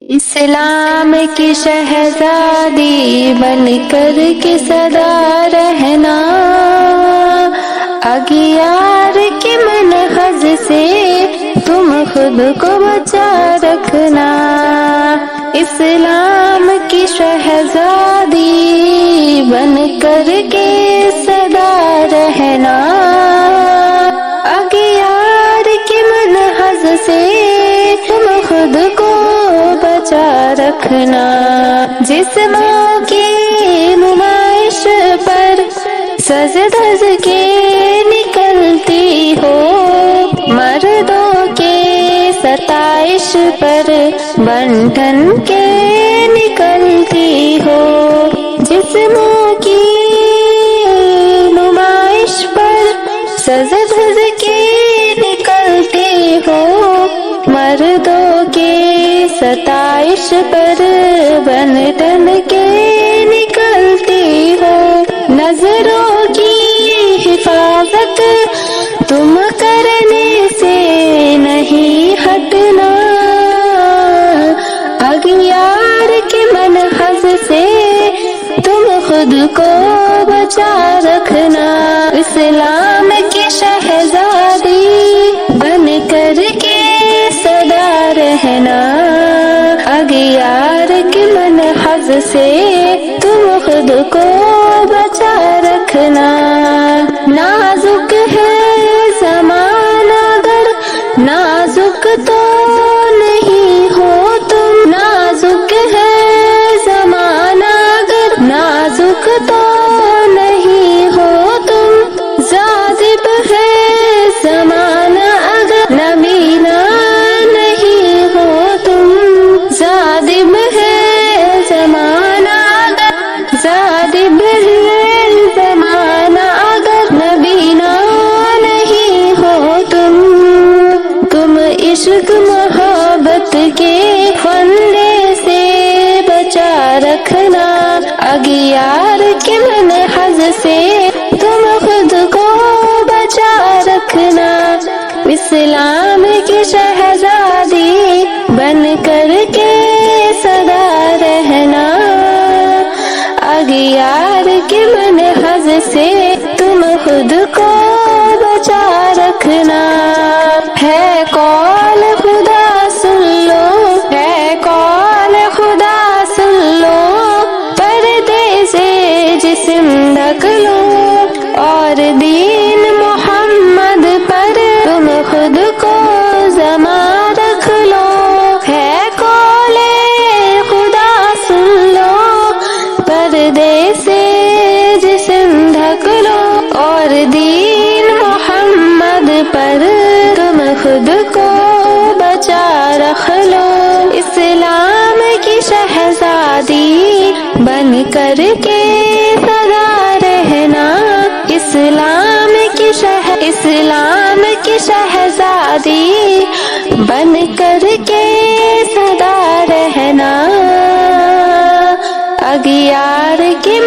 اسلام کی شہزادی بن کر کے سدا رہنا، اغیار کے منحج سے تم خود کو بچا رکھنا۔ اسلام کی شہزادی بن کر کے سدا رہنا، اغیار کے منحج سے تم خود کو بچا رکھنا۔ جس ماں کی نمائش پر سج دھج کے نکلتی ہو، مردوں کے ستائش پر بن ٹھن کے نکلتی ہو۔ جس ماں کی نمائش پر سج دھج کے نکلتی ہو، مردوں کے ستائش پر بن ٹھن کے نکلتی ہو۔ نظروں کی حفاظت تم کرنے سے نہیں ہٹنا، اغیار کے منحج سے تم خود کو بچا رکھنا۔ اسلام کی شہزادی بن کر کے سدا رہنا، اغیار کے منحج سے تم خود کو بچا رکھنا۔ نازک ہے زمانہ گر نازک تو نہیں ہو تم، نازک ہے زمانہ گر نازک تو نہیں ہو تم، جاذب ہے زمانہ اگر نبینا نہیں ہو تم، جاذب ہے زمانہ اگر جاذب ہے زمانہ اگر نبینا نہیں ہو تم۔ تم عشق محبت کے فندے سے بچا رکھنا، اغیار کے منحج سے تم خود کو بچا رکھنا۔ اسلام کی شہزادی بن کر کے سدا رہنا، اغیار کے منحج سے تم خود کو بچا رکھنا۔ ہے قول خدا سن لو، ہے قول خدا سن لو، پردے سے جسم ڈھک لو، اور دین محمد پر تم خود کو جمع رکھ لو۔ ہے قول خدا سن لو، پردے سے جسم ڈھک لو، اور دین محمد پر تم خود کو بچا رکھ لو۔ اسلام کی شہزادی بن کر کے سدا رہنا، اسلام کی شہزادی بن کر کے سدا رہنا، اغیار کے